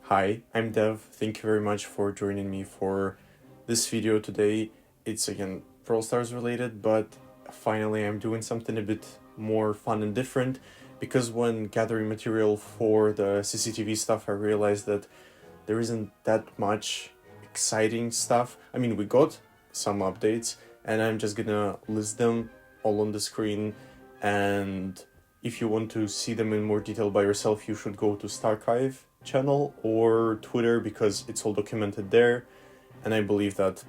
Hi, I'm Dev. Thank you very much for joining me for this video today. It's again Brawl Stars related, but finally I'm doing something a bit more fun and different because when gathering material for the CCTV stuff, I realized that there isn't that much exciting stuff. I mean, we got some updates and I'm just gonna list them all on the screen, and if you want to see them in more detail by yourself, you should go to Starchive channel or Twitter because it's all documented there. And I believe that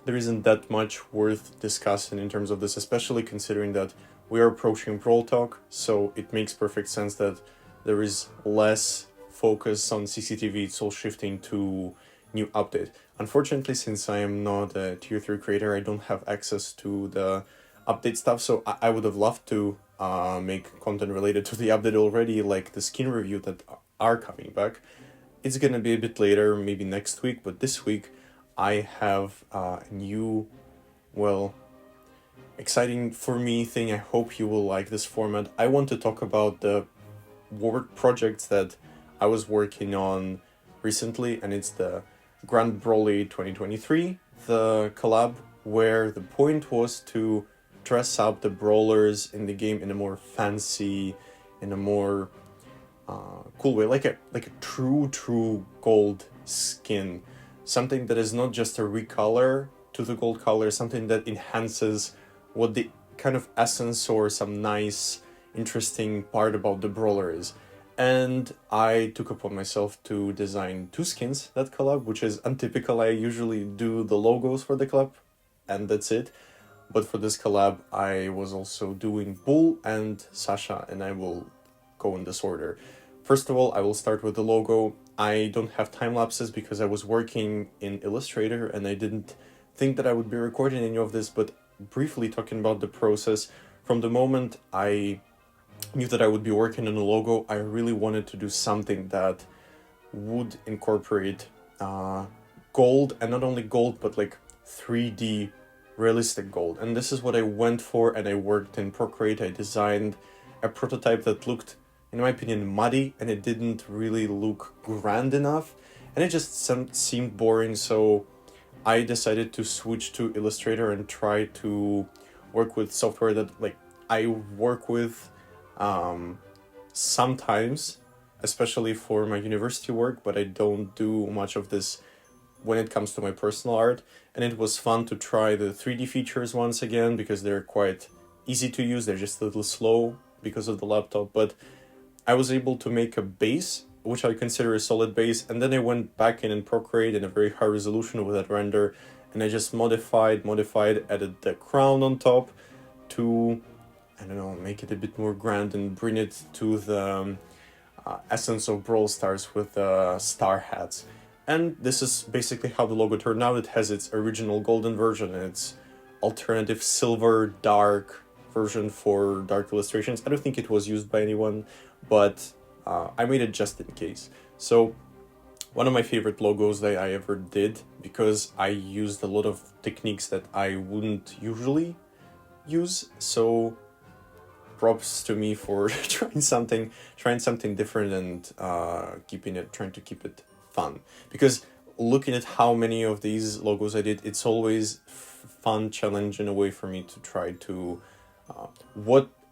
there isn't that much worth discussing in terms of this, especially considering that we are approaching Brawl Talk, so it makes perfect sense that there is less focus on CCTV. It's all shifting to new update. Unfortunately, since I am not a tier 3 creator, I don't have access to the update stuff, so I would have loved to make content related to the update already, like the skin review that are coming back. It's gonna be a bit later, maybe next week, but this week I have a new, well, exciting for me thing. I hope you will like this format. I want to talk about the work projects that I was working on recently, and it's the Grand Brawlie 2023, the collab, where the point was to dress up the brawlers in the game in a more fancy, in a more cool way, like a true gold skin, something that is not just a recolor to the gold color, something that enhances what the kind of essence or some nice interesting part about the brawler is. And I took upon myself to design 2 skins that collab, which is untypical. I usually do the logos for the collab and that's it. But for this collab, I was also doing Bull and Sasha, and I will go in this order. First of all, I will start with the logo. I don't have time lapses because I was working in Illustrator and I didn't think that I would be recording any of this, but briefly talking about the process, from the moment I knew that I would be working on a logo, I really wanted to do something that would incorporate gold, and not only gold, but like 3D realistic gold. And this is what I went for, and I worked in Procreate. I designed a prototype that looked, in my opinion, muddy, and it didn't really look grand enough, and it just seemed boring, so I decided to switch to Illustrator and try to work with software that like I work with sometimes, especially for my university work, but I don't do much of this when it comes to my personal art. And it was fun to try the 3D features once again because they're quite easy to use. They're just a little slow because of the laptop, but I was able to make a base, which I consider a solid base, and then I went back in and Procreate in a very high resolution with that render, and I just modified, added the crown on top to, I don't know, make it a bit more grand and bring it to the essence of Brawl Stars with the star hats. And this is basically how the logo turned out. It has its original golden version and its alternative silver dark version for dark illustrations. I don't think it was used by anyone, but I made it just in case. So one of my favorite logos that I ever did, because I used a lot of techniques that I wouldn't usually use, so props to me for trying something different and trying to keep it fun. Because looking at how many of these logos I did, it's always fun challenge in a way for me to try to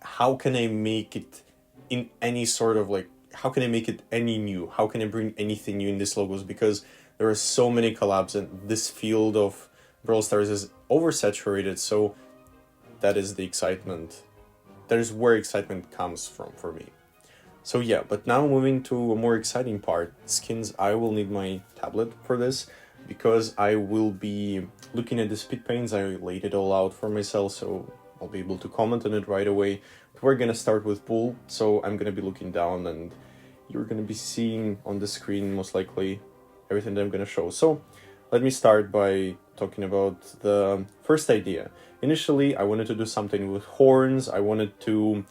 how can I make it in any sort of like, how can I make it any new? How can I bring anything new in these logos? Because there are so many collabs and this field of Brawl Stars is oversaturated, so that is the excitement. That is where excitement comes from for me. So yeah, but now moving to a more exciting part, skins. I will need my tablet for this because I will be looking at the speed paints. I laid it all out for myself, so I'll be able to comment on it right away. But we're gonna start with Bull, so I'm gonna be looking down and you're gonna be seeing on the screen most likely everything that I'm gonna show. So let me start by talking about the first idea. Initially, I wanted to do something with horns. I wanted to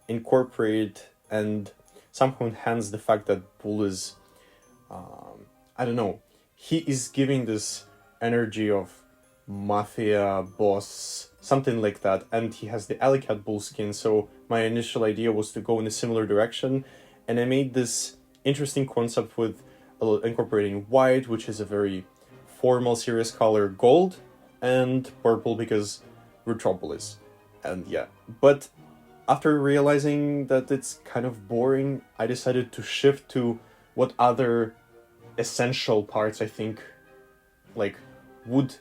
incorporate and somehow enhance the fact that Bull is, I don't know, he is giving this energy of mafia boss, something like that, and he has the Alley Cat Bull skin, so my initial idea was to go in a similar direction, and I made this interesting concept with incorporating white, which is a very formal, serious color, gold, and purple because Retropolis. And yeah, but after realizing that it's kind of boring, I decided to shift to what other essential parts I think like would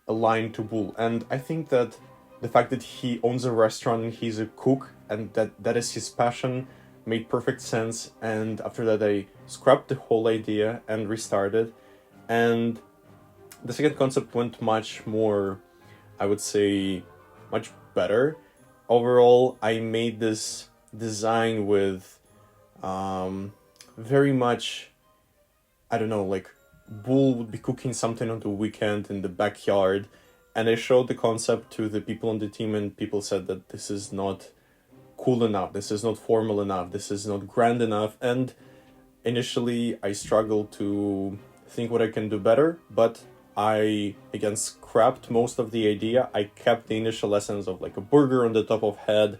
align to Bull. And I think that the fact that he owns a restaurant and he's a cook and that is his passion made perfect sense. And after that I scrapped the whole idea and restarted. And the second concept went much more, I would say, much better. Overall, I made this design with very much, I don't know, like Bull would be cooking something on the weekend in the backyard, and I showed the concept to the people on the team, and people said that this is not cool enough, this is not formal enough, this is not grand enough. And initially I struggled to think what I can do better, but I again scrapped most of the idea. I kept the initial essence of like a burger on the top of head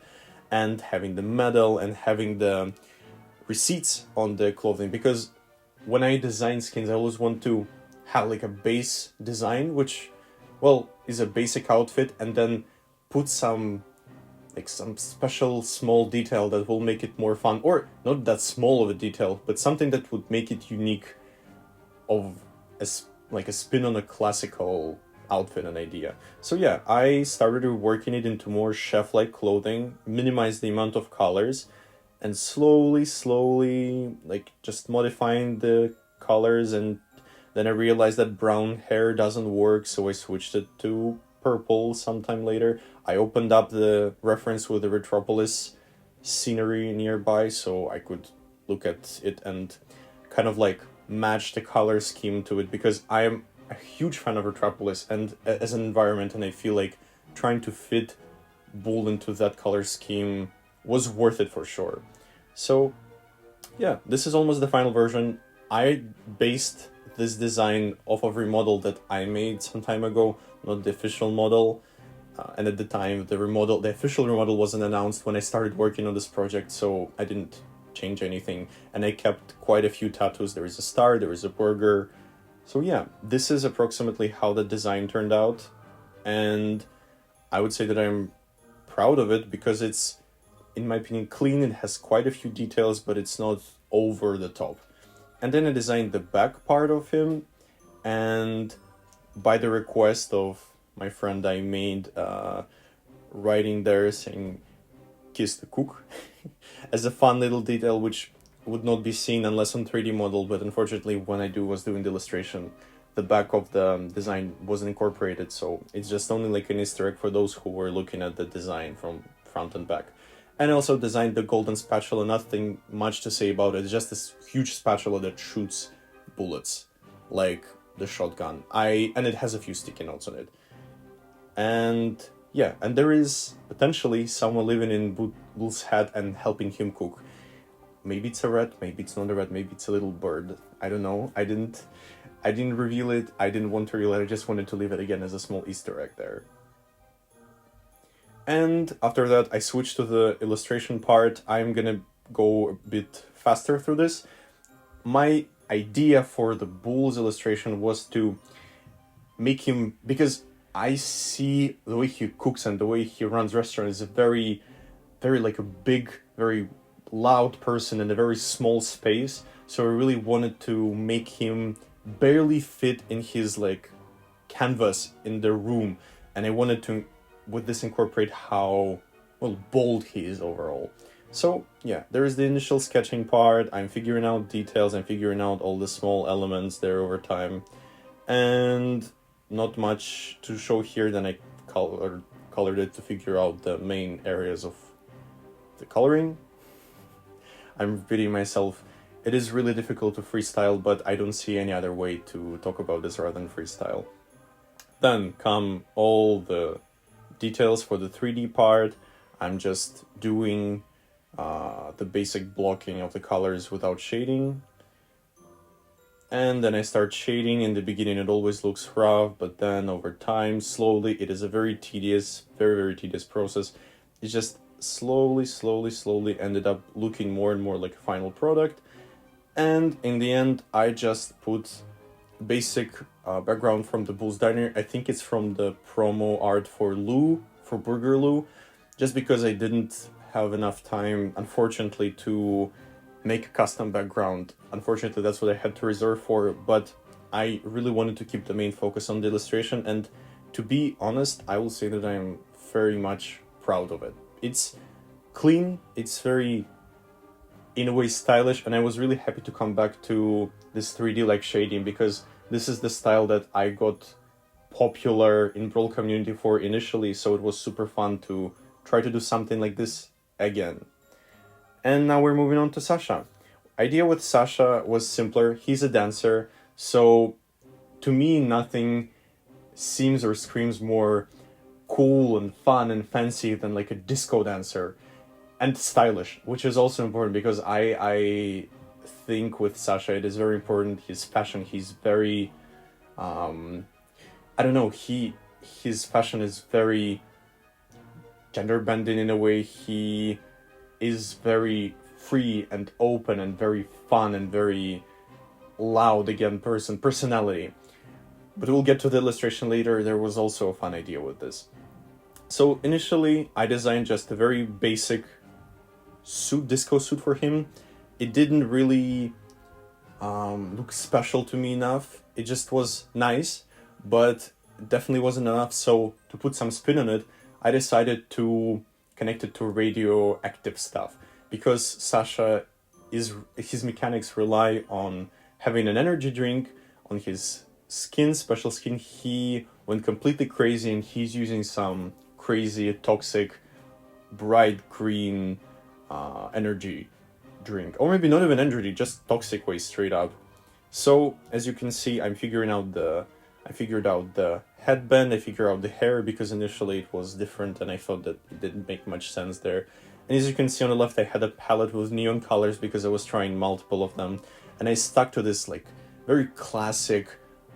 and having the medal and having the receipts on the clothing, because when I design skins I always want to have like a base design which, well, is a basic outfit, and then put some special small detail that will make it more fun, or not that small of a detail, but something that would make it unique, of like a spin on a classical outfit and idea. So yeah, I started working it into more chef-like clothing, minimize the amount of colors, and slowly, like just modifying the colors. And then I realized that brown hair doesn't work, so I switched it to purple sometime later. I opened up the reference with the Retropolis scenery nearby, so I could look at it and kind of like match the color scheme to it, because I am a huge fan of Retropolis and as an environment, and I feel like trying to fit Bull into that color scheme was worth it for sure. So yeah, this is almost the final version. I based this design off of a remodel that I made some time ago, not the official model. And at the time, the official remodel wasn't announced when I started working on this project, so I didn't change anything. And I kept quite a few tattoos. There is a star, there is a burger. So yeah, this is approximately how the design turned out. And I would say that I'm proud of it because it's, in my opinion, clean. It has quite a few details, but it's not over the top. And then I designed the back part of him, and by the request of my friend, I made writing there saying "kiss the cook" as a fun little detail, which would not be seen unless on 3D model, but unfortunately when I was doing the illustration, the back of the design wasn't incorporated, so it's just only like an Easter egg for those who were looking at the design from front and back. And I also designed the golden spatula, nothing much to say about it, it's just this huge spatula that shoots bullets, like the shotgun. And it has a few sticky notes on it. And yeah, and there is potentially someone living in Bull's head and helping him cook. Maybe it's a rat, maybe it's not a rat, maybe it's a little bird. I don't know. I didn't reveal it. I didn't want to reveal it. I just wanted to leave it again as a small Easter egg there. And after that, I switched to the illustration part. I'm gonna go a bit faster through this. My idea for the Bull's illustration was to make him, because I see the way he cooks and the way he runs restaurants is a very like a big, very loud person in a very small space. So I really wanted to make him barely fit in his like canvas in the room, and I wanted to with this incorporate how bold he is overall. So yeah, there is the initial sketching part. I'm figuring out details, I'm figuring out all the small elements there over time, and not much to show here. Then I colored it to figure out the main areas of the coloring. I'm repeating myself. It is really difficult to freestyle, but I don't see any other way to talk about this rather than freestyle. Then come all the details for the 3D part. I'm just doing the basic blocking of the colors without shading. And then I start shading. In the beginning it always looks rough, but then over time, slowly, it is a very tedious, very tedious process. It's just slowly ended up looking more and more like a final product. And in the end, I just put basic background from the Bull's Diner. I think it's from the promo art for Lou, for Burger Lou, just because I didn't have enough time, unfortunately, to make a custom background. Unfortunately, that's what I had to reserve for, but I really wanted to keep the main focus on the illustration, and to be honest, I will say that I am very much proud of it. It's clean, it's very, in a way, stylish, and I was really happy to come back to this 3D like shading, because this is the style that I got popular in Brawl community for initially, so it was super fun to try to do something like this again. And now we're moving on to Sasha. Idea with Sasha was simpler. He's a dancer, so to me nothing seems or screams more cool and fun and fancy than like a disco dancer, and stylish, which is also important because I think with Sasha it is very important his fashion. He's very I don't know, his fashion is very gender bending in a way. He is very free and open and very fun and very loud, again, personality. But we'll get to the illustration later. There was also a fun idea with this. So initially I designed just a very basic suit, disco suit for him. It didn't really look special to me enough. It just was nice, but definitely wasn't enough. So to put some spin on it, I decided to connect it to radioactive stuff, because Sasha his mechanics rely on having an energy drink. On his skin, special skin, he went completely crazy, and he's using some crazy toxic bright green energy drink, or maybe not even energy, just toxic waste straight up. So as you can see, I figured out the headband, I figured out the hair, because initially it was different and I thought that it didn't make much sense there. And as you can see on the left, I had a palette with neon colors because I was trying multiple of them, and I stuck to this like very classic,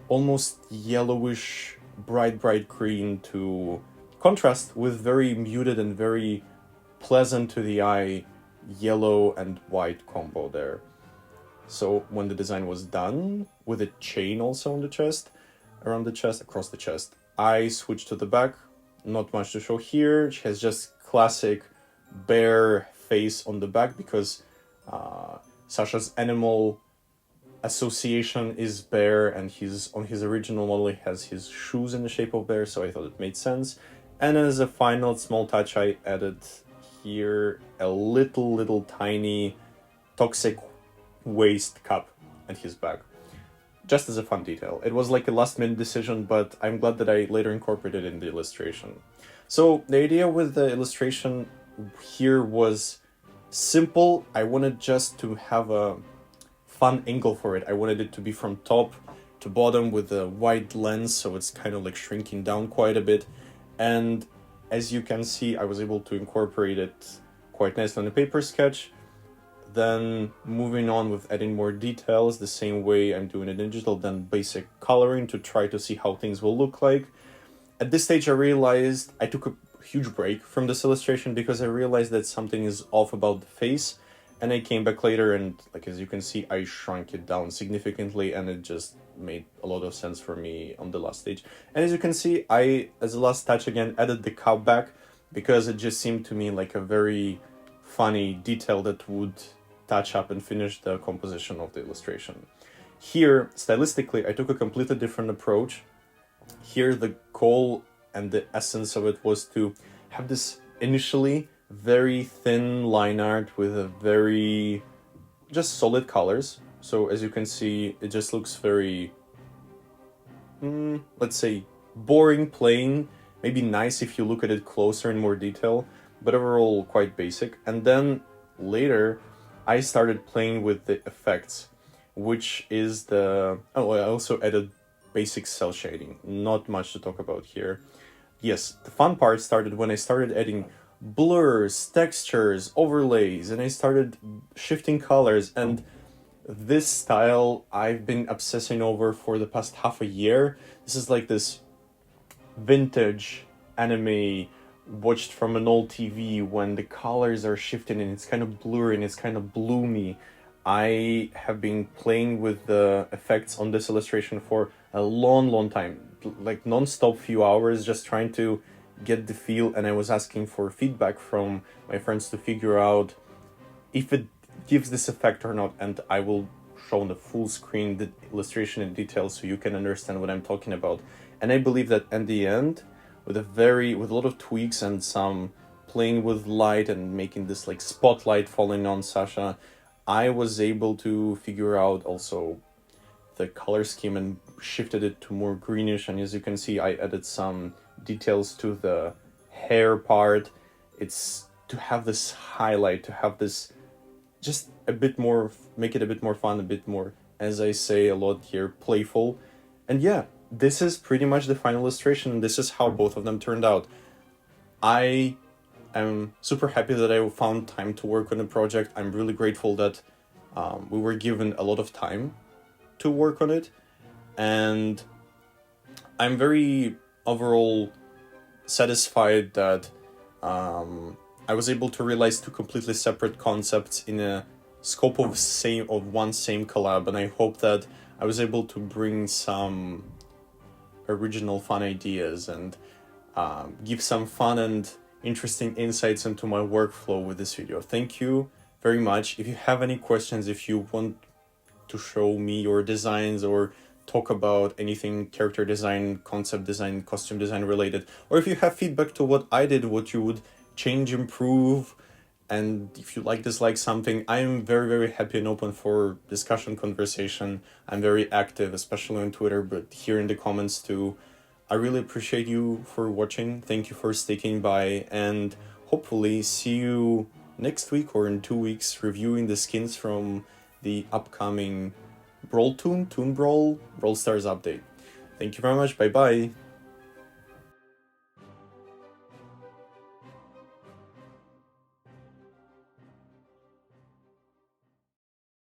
almost yellowish bright green to contrast with very muted and very pleasant to the eye yellow and white combo there. So when the design was done, with a chain also on the chest, around the chest, across the chest, I switched to the back. Not much to show here. She has just classic bear face on the back, because Sasha's animal association is bear, and on his original model he has his shoes in the shape of bear, so I thought it made sense. And as a final small touch, I added here a little tiny toxic waste cup at his back, just as a fun detail. It was like a last minute decision, but I'm glad that I later incorporated it in the illustration. So the idea with the illustration here was simple. I wanted just to have a fun angle for it. I wanted it to be from top to bottom with a wide lens, so it's kind of like shrinking down quite a bit. And as you can see, I was able to incorporate it quite nicely on a paper sketch. Then moving on with adding more details, the same way I'm doing it in digital, then basic coloring to try to see how things will look like. At this stage, I realized I took a huge break from this illustration because I realized that something is off about the face. And I came back later and, like, as you can see, I shrunk it down significantly, and it just made a lot of sense for me on the last stage. And as you can see, I, as a last touch again, added the cup back because it just seemed to me like a very funny detail that would touch up and finish the composition of the illustration. Here, stylistically, I took a completely different approach. Here, the goal and the essence of it was to have this initially very thin line art with a very just solid colors. So as you can see, it just looks very let's say boring, plain, maybe nice if you look at it closer in more detail, but overall quite basic. And then later I started playing with the effects, which is I also added basic cell shading. Not much to talk about here. Yes, the fun part started when I started adding blurs, textures, overlays, and I started shifting colors. And this style I've been obsessing over for the past half a year. This is like this vintage anime watched from an old TV when the colors are shifting and it's kind of blurry and it's kind of bloomy. I have been playing with the effects on this illustration for a long time, like non-stop few hours, just trying to get the feel, and I was asking for feedback from my friends to figure out if it gives this effect or not, and I will show on the full screen the illustration in detail so you can understand what I'm talking about. And I believe that in the end, with a lot of tweaks and some playing with light and making this like spotlight falling on Sasha, I was able to figure out also the color scheme and shifted it to more greenish. And as you can see, I added some details to the hair part. It's to have this highlight, to have this just a bit more, make it a bit more fun, a bit more, as I say a lot here, playful. And yeah, this is pretty much the final illustration, and this is how both of them turned out. I am super happy that I found time to work on the project. I'm really grateful that we were given a lot of time to work on it, and I'm very overall satisfied that I was able to realize two completely separate concepts in a scope of one same collab, and I hope that I was able to bring some original fun ideas and give some fun and interesting insights into my workflow with this video. Thank you very much. If you have any questions, if you want to show me your designs or talk about anything character design, concept design, costume design related, or if you have feedback to what I did, what you would change, improve, and if you dislike something, I'm very happy and open for discussion, conversation. I'm very active, especially on Twitter, but here in the comments too. I really appreciate you for watching. Thank you for sticking by, and hopefully see you next week or in 2 weeks reviewing the skins from the upcoming Brawl Toon Brawl Stars update. Thank you very much. Bye bye.